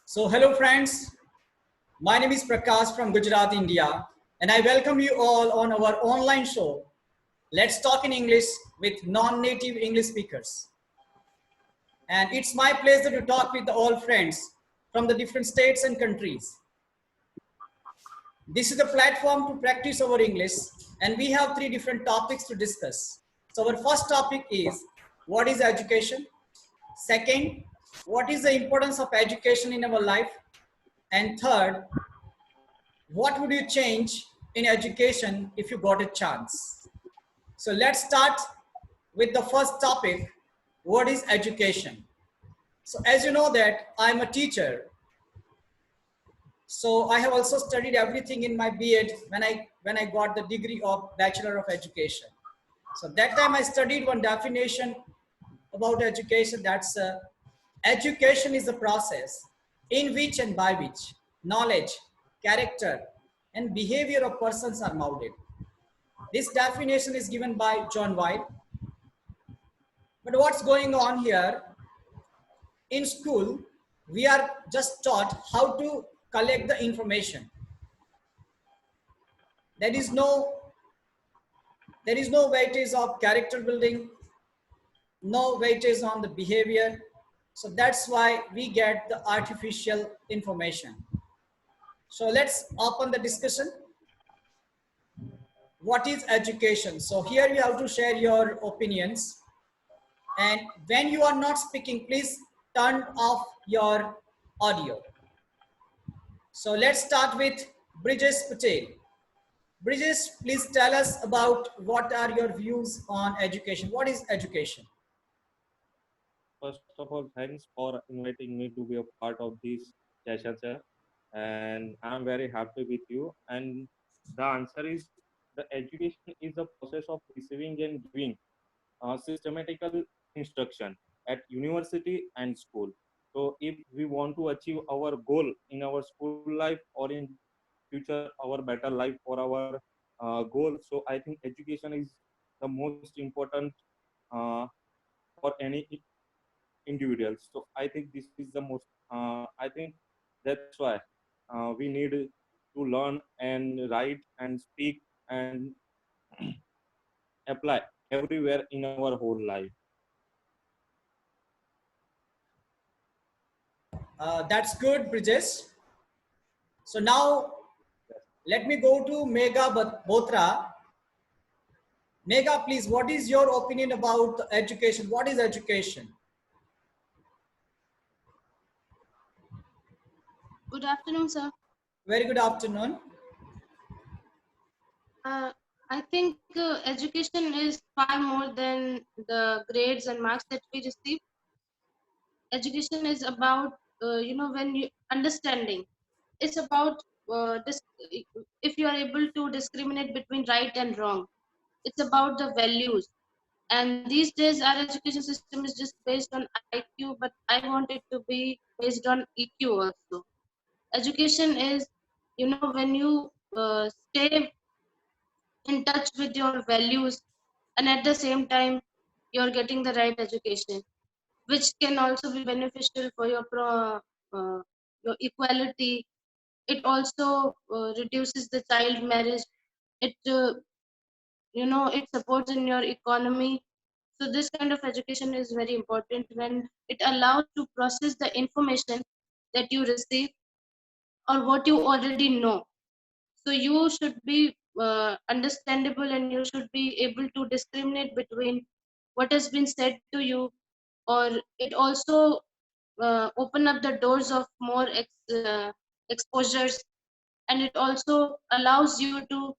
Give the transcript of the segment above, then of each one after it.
So hello friends, my name is Prakash from Gujarat, India, and I welcome you all on our online show, Let's Talk in English with non-native English speakers. And it's my pleasure to talk with all friends from the different states and countries. This is a platform to practice our English, and we have three different topics to discuss. So our first topic is, what is education? Second, what is the importance of education in our life? And third, what would you change in education if you got a chance? So let's start with the first topic. What is education? So as you know that I'm a teacher. So I have also studied everything in my B.Ed when I got the degree of Bachelor of Education. So that time I studied one definition about education. That's education is the process in which and by which knowledge, character, and behavior of persons are molded. This definition is given by John White. But what's going on here? In school, we are just taught how to collect the information. There is no weightage of character building, no weightage on the behavior. So that's why we get the artificial information. So let's open the discussion. What is education? So here you have to share your opinions. And when you are not speaking, please turn off your audio. So let's start with Bridges Patel. Bridges, please tell us about what are your views on education. What is education? First of all, thanks for inviting me to be a part of this session, sir. And I'm very happy with you. And the answer is the education is the process of receiving and giving systematical instruction at university and school. So if we want to achieve our goal in our school life or in future our better life for our goal, so I think education is the most important uh, for any individuals. So I think this is the most. I think that's why we need to learn and write and speak and apply everywhere in our whole life. That's good, Bridges. So now let me go to Megha Botra. Megha, please, what is your opinion about education? What is education? Good afternoon, sir. Very good afternoon. I think education is far more than the grades and marks that we receive. Education is about, when you understanding. It's about if you are able to discriminate between right and wrong. It's about the values. And these days, our education system is just based on IQ, but I want it to be based on EQ also. Education is, when you stay in touch with your values, and at the same time you're getting the right education, which can also be beneficial for your equality. It also reduces the child marriage. It it supports in your economy. So this kind of education is very important when it allows to process the information that you receive or what you already know. So you should be understandable, and you should be able to discriminate between what has been said to you, or it also open up the doors of more exposures, and it also allows you to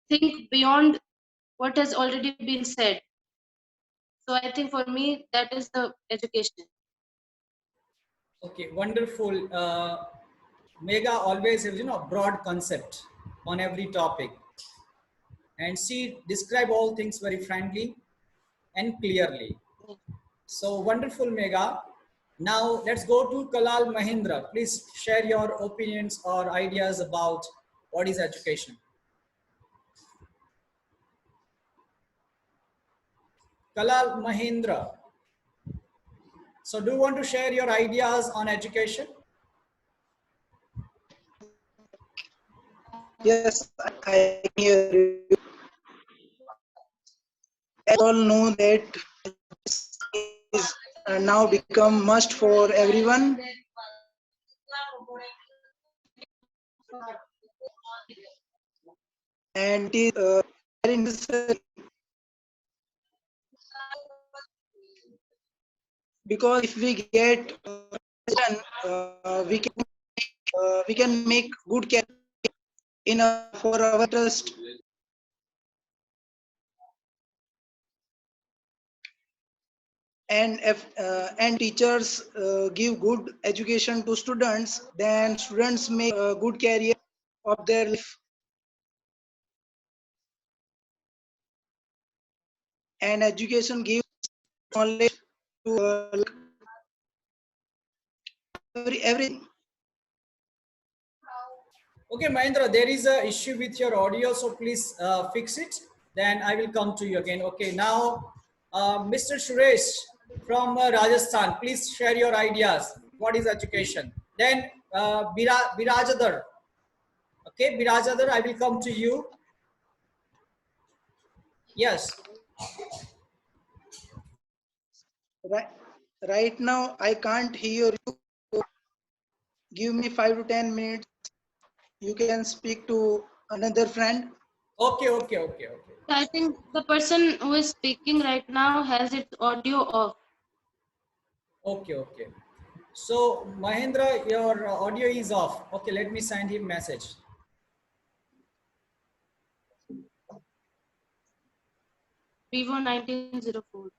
think beyond what has already been said. So I think for me that is the education. Okay, wonderful. Mega always has broad concept on every topic, and she describe all things very friendly and clearly. So wonderful, Mega. Now let's go to Kalal Mahindra. Please share your opinions or ideas about what is education. Kalal Mahindra. So do you want to share your ideas on education? Yes, I can hear you. As all know that is now become must for everyone, and it is very necessary because if we get education, we can make good care in for our interest, and if and teachers give good education to students, then students make a good career of their life, and education gives knowledge to everything. Okay, Mahendra, there is a issue with your audio, so please fix it. Then I will come to you again. Okay, now Mr. Suresh from Rajasthan, please share your ideas. What is education? Then Birajadar. Okay, Birajadar, I will come to you. Yes. Right, right now I can't hear you. Give me 5 to 10 minutes. You can speak to another friend. Okay. I think the person who is speaking right now has its audio off. Okay. So Mahendra, your audio is off. Okay, let me send him message. Vivo 1904.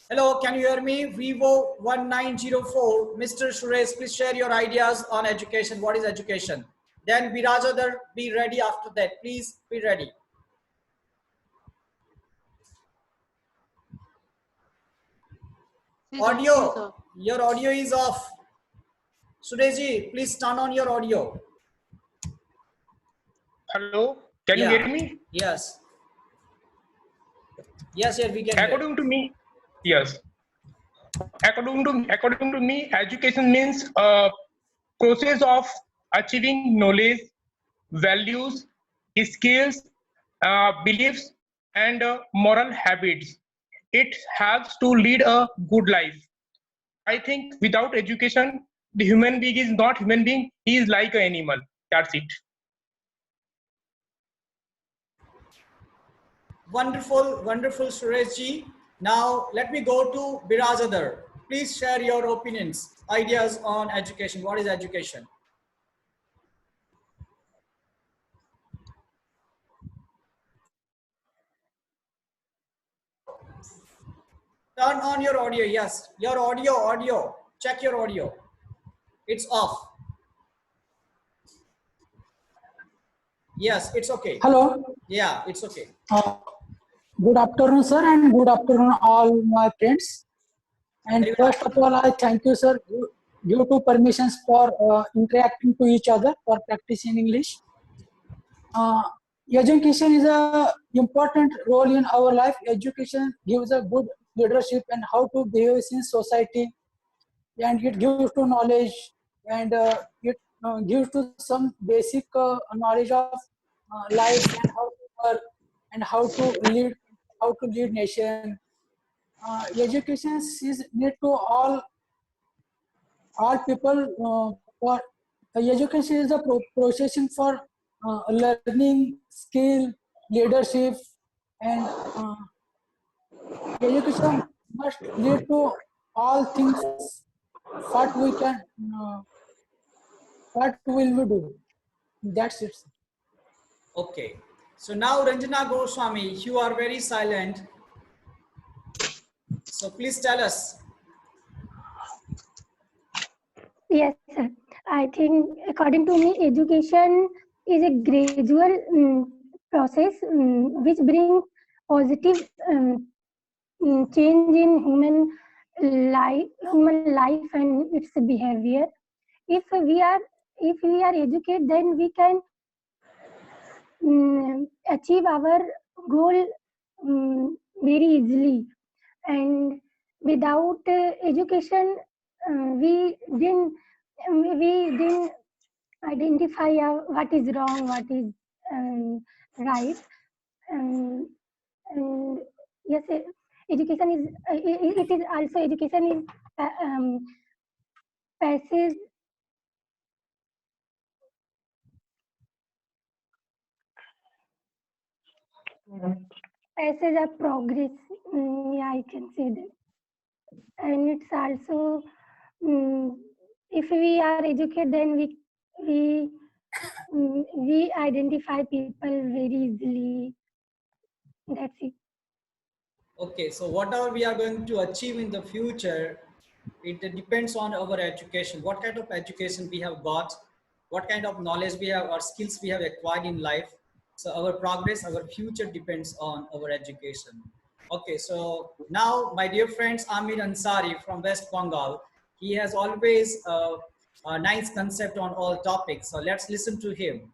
Hello, can you hear me? Vivo 1904. Mr. Suresh, please share your ideas on education. What is education? Then Virajadar, be ready after that. Please be ready. His audio is Audio, off. your audio is off. Sureshji, please turn on your audio. Hello, can you Yeah, hear me? yes, yes, we can hear. According to me, yes. According to me, education means a process of achieving knowledge, values, skills, beliefs, and moral habits. It helps to lead a good life. I think without education, the human being is not human being. He is like an animal. That's it. Wonderful, Sureshji. Now, let me go to Birajadar. Please share your opinions, ideas on education. What is education? Turn on your audio. Yes, your audio. Check your audio. It's off. Yes, it's okay. Hello. Yeah, it's okay. Good afternoon, sir, and good afternoon, all my friends. And Very good first of afternoon. all, I thank you, sir, due to permissions for interacting to each other for practicing English. Uh, Education is a important role in our life. Education gives a good leadership and how to behave in society, and it gives to knowledge, and it gives to some basic knowledge of life and how to work and how to lead nation. Education is need to all people for education is the processing for learning skill, leadership, and education must lead to all things what we can what will we do. That's it. Okay. So now, Ranjana Goswami, you are very silent. So please tell us. Yes, sir. I think, according to me, education is a gradual process which brings positive change in human human life and its behavior. If we are educated, then we can achieve our goal very easily. And without education, we didn't identify what is wrong, what is right. um, and yes, education is it is also education is passes passes of progress. Yeah, I can say that. And it's also if we are educated, then we we identify people very easily. That's it. Okay, so whatever we are going to achieve in the future, it depends on our education. What kind of education we have got, what kind of knowledge we have or skills we have acquired in life. So our progress, our future depends on our education. Okay, so now my dear friends Amir Ansari from West Bengal, he has always a nice concept on all topics. So let's listen to him.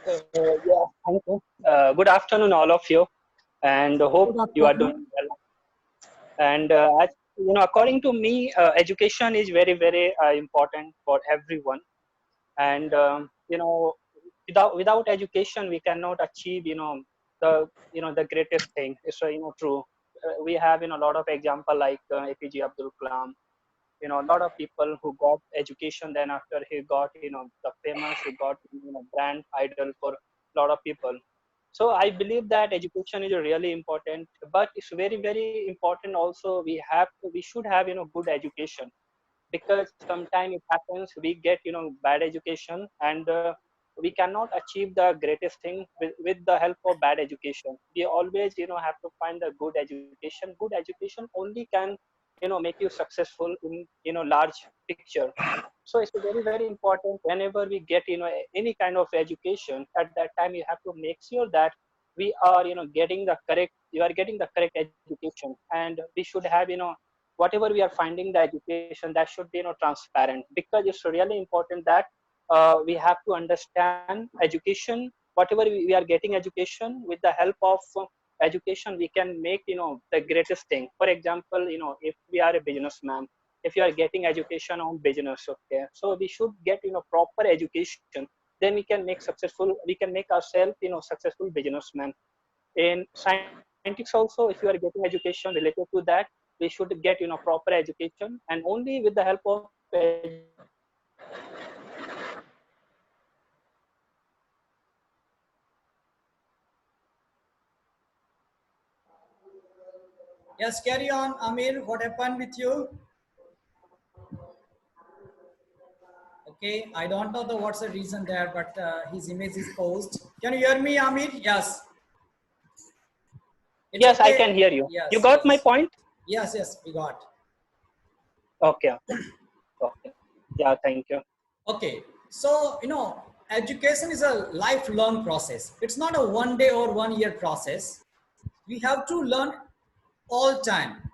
Yeah, thank you. Good afternoon, all of you, and hope Good you are doing afternoon. well. And as you know, according to me, education is very, very important for everyone. And without education, we cannot achieve the greatest thing. It's true. We have a lot of example like APJ Abdul Kalam. A lot of people who got education, then after he got the famous, he got brand idol for a lot of people. So I believe that education is really important, but it's very, very important also. We should have good education, because sometimes it happens we get bad education, and we cannot achieve the greatest thing with the help of bad education. We always have to find a good education. Good education only can make you successful in large picture. So it's very, very important whenever we get any kind of education. At that time you have to make sure that we are getting the correct education, and we should have whatever we are finding the education, that should be transparent, because it's really important that we have to understand education. Whatever we are getting education, with the help of education we can make the greatest thing. For example, if we are a businessman, if you are getting education on business, okay, so we should get proper education, then we can make ourselves successful businessman. In scientifics also, if you are getting education related to that, we should get proper education, and only with the help of education we can make successful businessman. And Yes, carry on, Amir. What happened with you? Okay, I don't know what's the reason there, but his image is paused. Can you hear me, Amir? Yes. It's yes, I okay. can hear you. You Yes, got my yes. point? Yes, yes, we got. Okay, okay, okay. Yeah, thank you. Okay, so education is a lifelong process. It's not a 1 day or 1 year process. We have to learn all time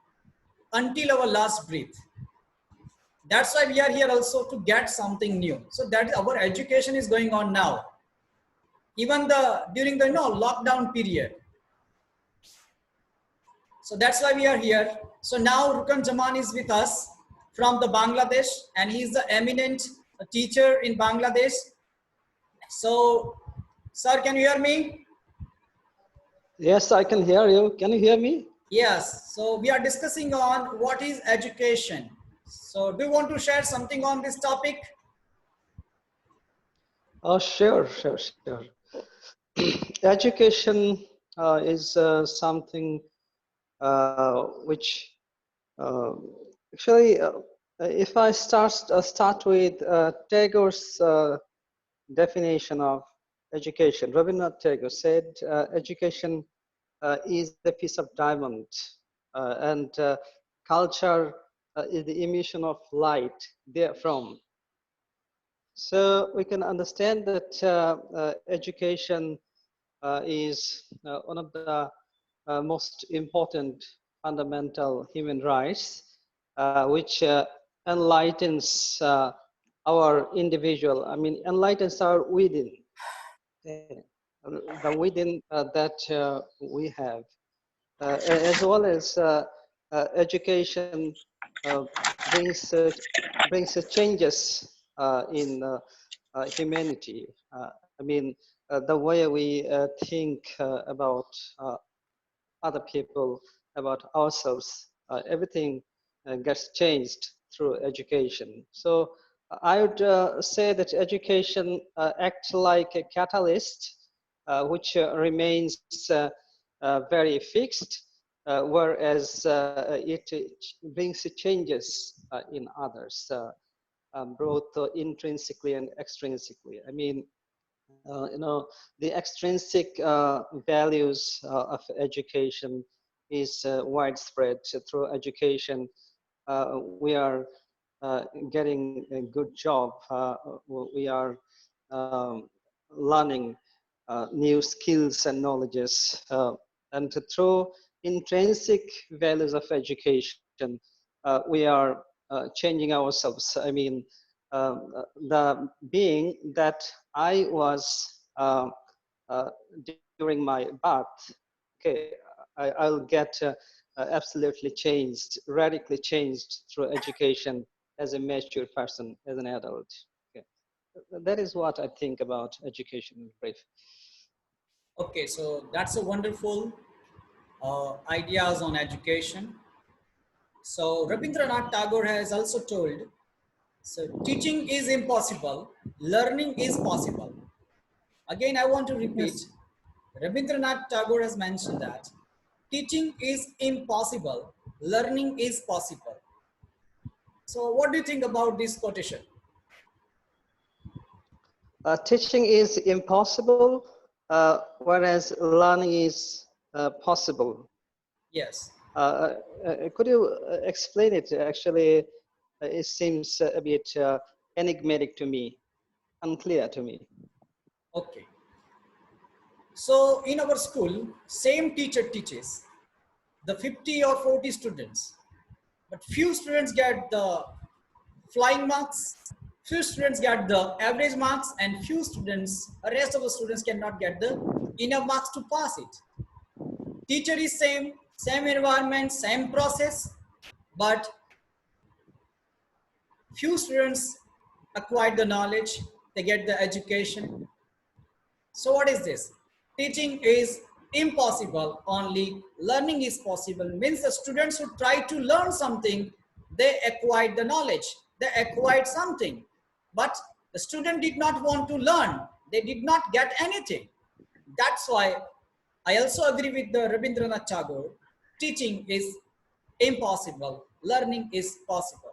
until our last breath. That's why we are here also to get something new. So that our education is going on now. Even during the lockdown period. So that's why we are here. So now Rukan Jaman is with us from the Bangladesh, and he is the eminent teacher in Bangladesh. So, sir, can you hear me? Yes, I can hear you. Can you hear me? Yes. So we are discussing on what is education. So do you want to share something on this topic? Oh, sure, sure, sure. Education is something which actually, if I start with Tagore's definition of education, Rabindranath Tagore said, education is a piece of diamond, and culture is the emission of light therefrom. So we can understand that education is one of the most important fundamental human rights, which enlightens our individual. I mean, enlightens our within, okay, the within that we have, as well as education uh, brings changes in humanity. I mean, the way we think about other people, about ourselves, everything gets changed through education. So I would say that education acts like a catalyst, which remains very fixed, whereas it brings changes in others, both intrinsically and extrinsically. I mean, the extrinsic values of education is widespread. So through education, we are getting a good job. We are um, learning new skills and knowledges. And through intrinsic values of education, we are changing ourselves. I mean, the being that I was uh, during my birth, okay, I'll get absolutely changed, radically changed through education as a mature person, as an adult. Okay. That is what I think about education in brief. Okay, so that's a wonderful ideas on education. So Rabindranath Tagore has also told, so teaching is impossible, learning is possible. Again, I want to repeat, Yes. Rabindranath Tagore has mentioned that teaching is impossible, learning is possible. So what do you think about this quotation? Teaching is impossible, whereas learning is possible. Yes. Could you explain it? Actually, it seems a bit enigmatic to me, unclear to me. Okay. So in our school, same teacher teaches the 50 or 40 students, but few students get the flying marks, few students get the average marks, and few students, the rest of the students cannot get the enough marks to pass it. Teacher is same environment, same process, but few students acquire the knowledge, they get the education. So what is this? Teaching is impossible, only learning is possible. Means the students who try to learn something, they acquired the knowledge, they acquired something. But the student did not want to learn, they did not get anything. That's why I also agree with the Rabindranath Tagore. Teaching is impossible, learning is possible.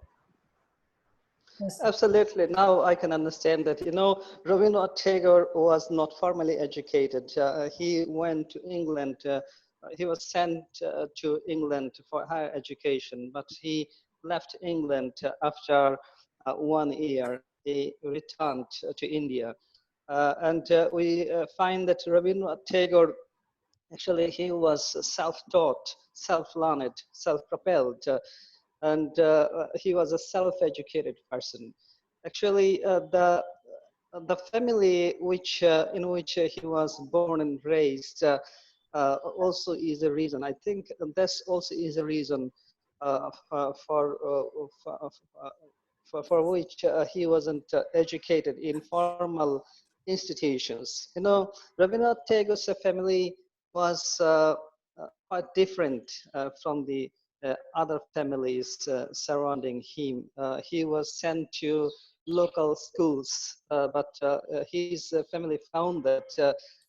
Yes. Absolutely. Now I can understand that. Rabindranath Tagore was not formally educated. He went to England. He was sent to England for higher education, but he left England after 1 year. He returned to India. And we find that Rabindranath Tagore, actually, he was self-taught, self-learned, self-propelled, and he was a self-educated person. Actually, the family in which he was born and raised also is a reason. I think this also is a reason for which he wasn't educated in formal institutions. Rabindranath Tagore's family was quite different from the other families surrounding him. He was sent to local schools, but his family found that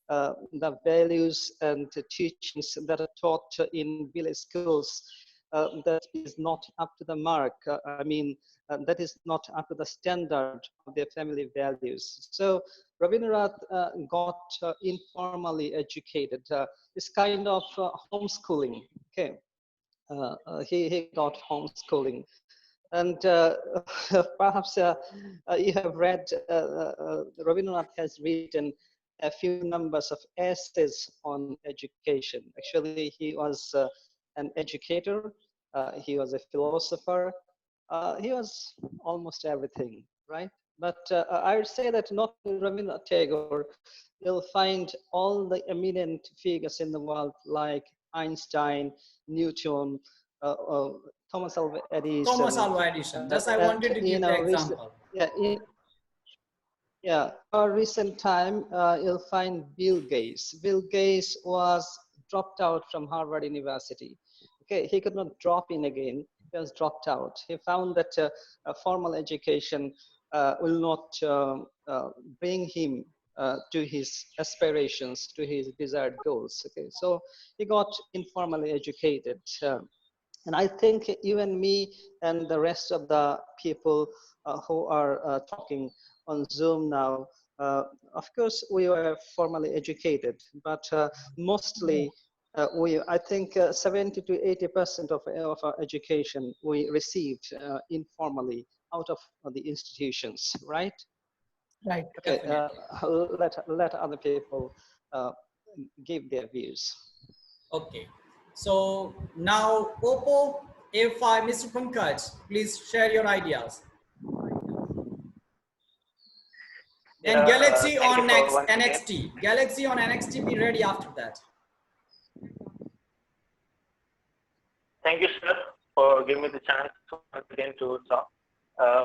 the values and the teachings that are taught in village schools, that is not up to the mark. I mean, that is not up to the standard of their family values. So Rabindranath got informally educated. It's kind of homeschooling. Okay, he got homeschooling, and perhaps you have read Rabindranath has written a few numbers of essays on education. Actually, he was an educator. He was a philosopher. He was almost everything, right? But I would say that not only Rabindranath Tagore, you'll find all the eminent figures in the world like Einstein, Newton, Thomas Alva Thomas Edison, Alva Edison. Just I and wanted to give the example. yeah, yeah, for recent time, you'll find Bill Gates. Bill Gates was dropped out from Harvard University. Okay, he could not drop in again. He was dropped out. He found that a formal education will not bring him to his aspirations, to his desired goals. Okay, so he got informally educated. And I think you and me and the rest of the people who are talking on Zoom now, of course, we were formally educated, but mostly I think 70 to 80% of our education we received informally out of the institutions, right? Right. Okay, Definitely. let other people give their views. Okay. So now, Oppo, if I, Mr. Pankaj, please share your ideas. And Galaxy Thank you on for once again. NXT. Galaxy on NXT, be ready after that. Thank you, sir, for giving me the chance once again to talk.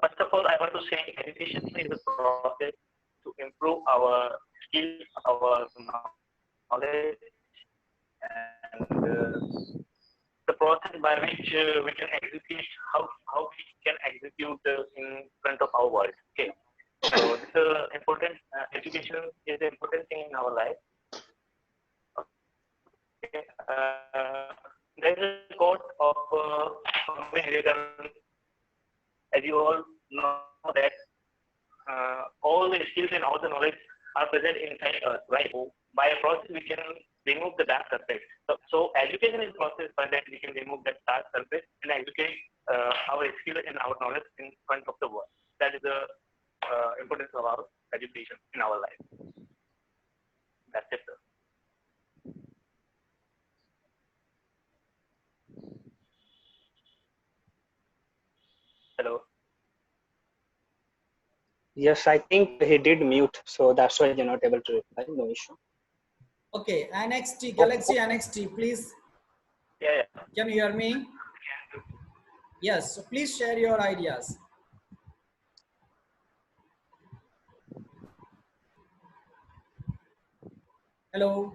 First of all, I want to say education is a process to improve our skills, our knowledge, and the process by which we can execute how we can execute in front of our world. Okay, so this is important. Education is an important thing in our life. Okay. There is a quote of as you all know that all the skills and all the knowledge are present inside us, right? So by a process, we can remove the dark surface. So education is a process by that we can remove that dark surface and educate our skill and our knowledge in front of the world. That is the importance of our education in our life. That's it, sir. Hello. Yes, I think he did mute, so that's why you're not able to reply. No issue. Okay, NXT, Galaxy NXT, please. Yeah. Can you hear me? Yes, so please share your ideas. Hello.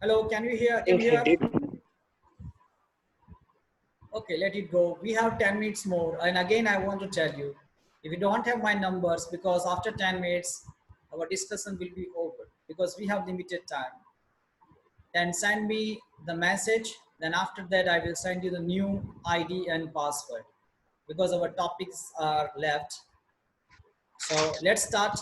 Hello, can you hear? I think he did. Okay, let it go. We have 10 minutes more. And again, I want to tell you, if you don't have my numbers, because after 10 minutes, our discussion will be over because we have limited time. Then send me the message. Then after that, I will send you the new ID and password because our topics are left. So let's start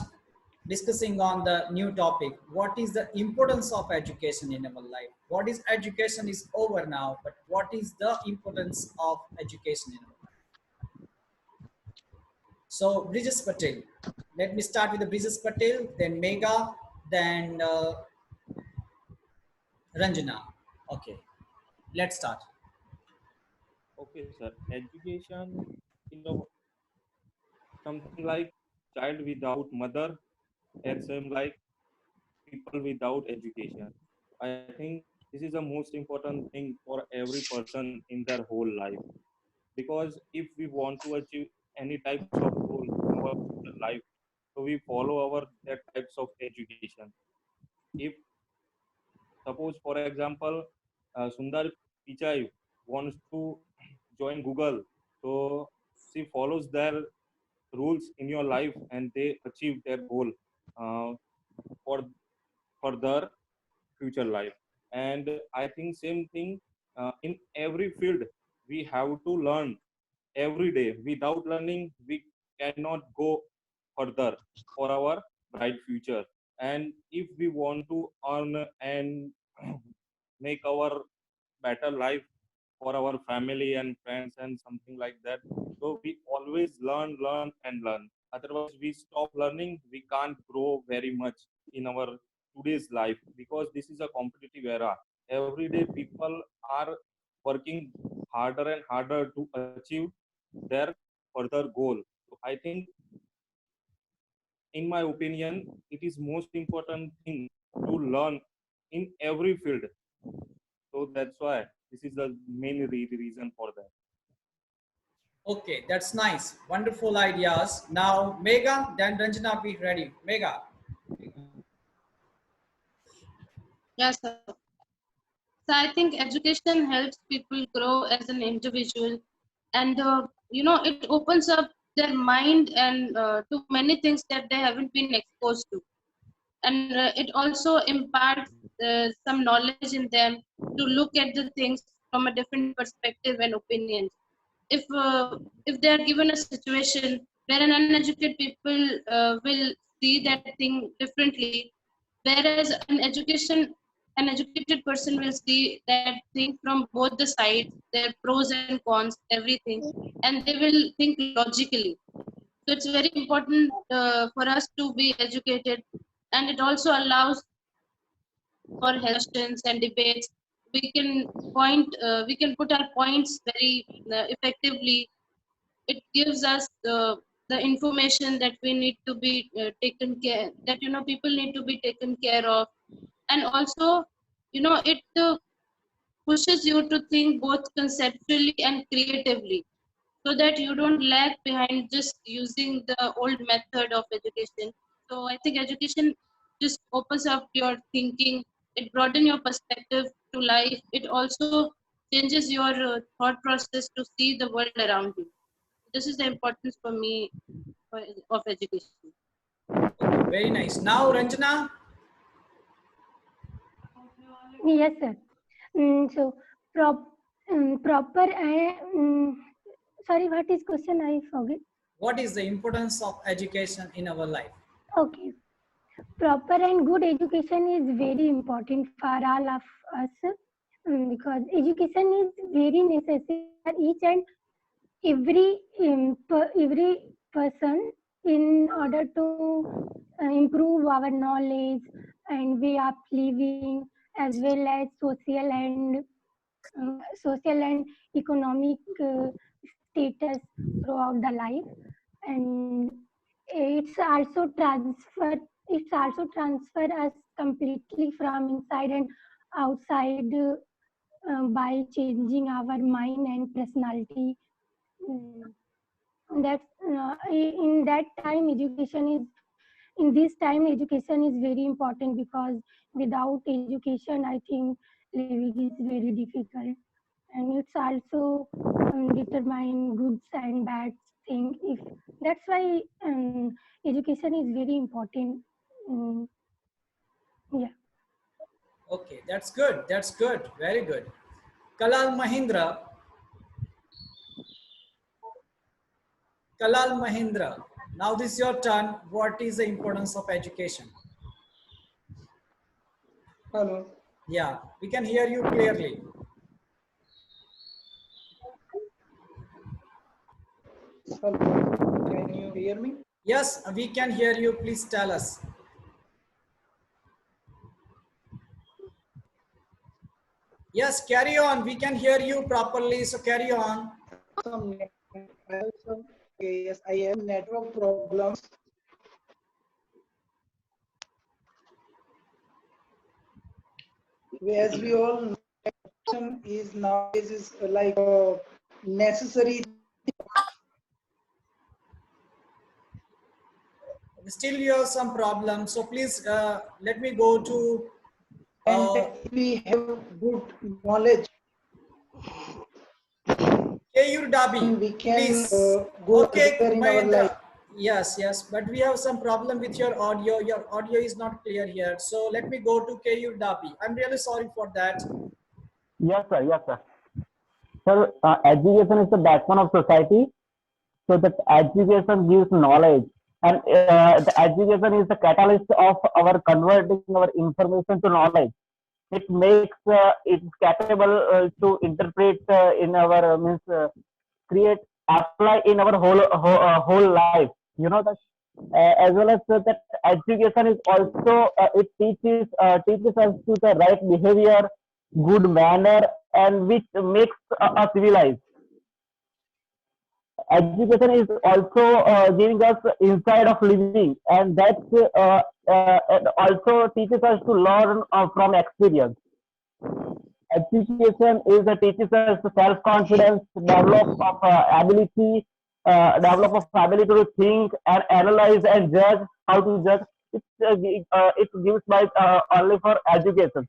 discussing on the new topic. What is the importance of education in our life? What is education is over now, but what is the importance of education in our life? So Bridges Patel. Let me start with the Bridges Patel, then Mega, then Ranjana. Okay, let's start. Okay, sir. Education, something like child without mother, and same like people without education. I think this is the most important thing for every person in their whole life. Because if we want to achieve any types of goal in our life, so we follow our that types of education. If suppose, for example, Sundar Pichai wants to join Google, so she follows their rules in your life and they achieve their goal uh, for their future life. And I think same thing in every field we have to learn every day. Without learning we cannot go further for our bright future. And if we want to earn and make our better life for our family and friends and something like that, so we always learn and learn. Otherwise we stop learning, we can't grow very much in our today's life, because this is a competitive era. Every day people are working harder and harder to achieve their further goal. So I think, in my opinion, it is most important thing to learn in every field. So that's why this is the main reason for that. Okay, that's nice. Wonderful ideas. Now, Mega, then Ranjana, be ready. Mega. Yes, sir. So I think education helps people grow as an individual, and it opens up their mind and to many things that they haven't been exposed to, and it also imparts some knowledge in them to look at the things from a different perspective and opinions. If they are given a situation where an uneducated people will see that thing differently, whereas an educated person will see that thing from both the sides, their pros and cons, everything, and they will think logically. So it's very important for us to be educated, and it also allows for discussions and debates. We can put our points very effectively. It gives us the information that we need to be taken care, that people need to be taken care of. And also, it pushes you to think both conceptually and creatively, so that you don't lag behind just using the old method of education. So I think education just opens up your thinking, it broadens your perspective to life, it also changes your thought process to see the world around you. This is the importance for me of education. Okay, very nice. Now, Ranjana. Yes, sir. So, proper sorry, what is question? I forget. What is the importance of education in our life? Okay. Proper and good education is very important for all of us, because education is very necessary for each and every person in order to improve our knowledge and way of living, as well as social and economic status throughout the life. And it's also transfer us completely from inside and outside, by changing our mind and personality. Mm, that's in that time education is in this time education is very important, because without education I think living is very difficult. And it's also determine goods and bad thing. If that's why education is very important. um, yeah. Okay, that's good. That's good. Very good. Kalal Mahindra. Kalal Mahindra. Now this is your turn. What is the importance of education? Hello. Yeah, we can hear you clearly. Hello. Can you hear me? Yes, we can hear you. Please tell us. Yes, carry on. We can hear you properly, so carry on. Yes, I have network problems. As we all know, education is nowadays is like a necessary. Still, you have some problems, so please let me go to. And if we have good knowledge, Keyur Dabi, we can please. go Okay, further in our life. Mahendra. Yes, yes, but we have some problem with your audio. Your audio is not clear here. So let me go to Keyur Dabi. I'm really sorry for that. Yes, sir. Yes, sir. Sir, education is the backbone of society. So that education gives knowledge, and the education is the catalyst of our converting our information to knowledge. It makes it capable to interpret in our means create apply in our whole life. You know that. as well as that education is also it teaches us to the right behavior, good manner, and which makes us civilized. Education is also giving us insight of living, and that it also teaches us to learn from experience. Education is teaches us self confidence, develop of ability to think and analyze and judge how to judge. It gives by only for education.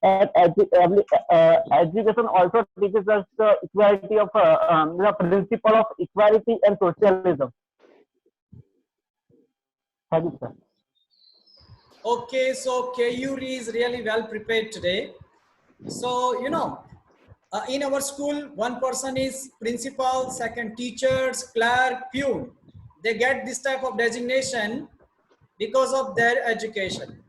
And education also teaches us the equality of the principle of equality and socialism. Thank you, sir. Okay, so Kayuri is really well prepared today. So, in our school, one person is principal, second teachers, clerk, peon. They get this type of designation because of their education.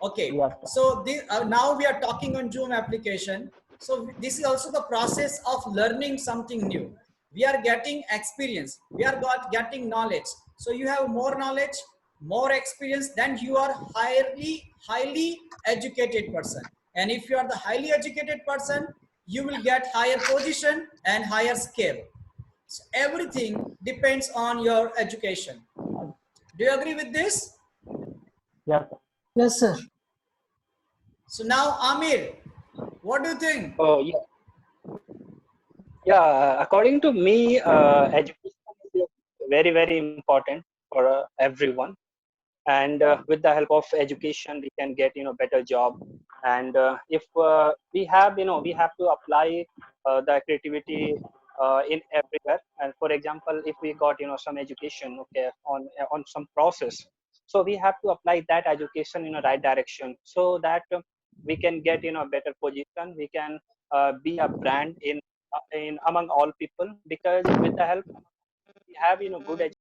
Okay, Yes, sir. so now we are talking on Zoom application. So this is also the process of learning something new. We are getting experience. We are getting knowledge. So you have more knowledge, more experience, then you are highly educated person. And if you are the highly educated person, you will get higher position and higher scale. So everything depends on your education. Do you agree with this? Yes, sir. Yes, sir. So now, Amir, what do you think? Oh yeah, yeah. According to me, education is very important for everyone. And with the help of education, we can get better job. And if we have we have to apply the creativity in everywhere. And for example, if we got some education, okay, on some process, so we have to apply that education in a right direction, so that we can get a better position. We can be a brand in among all people, because with the help we have good education,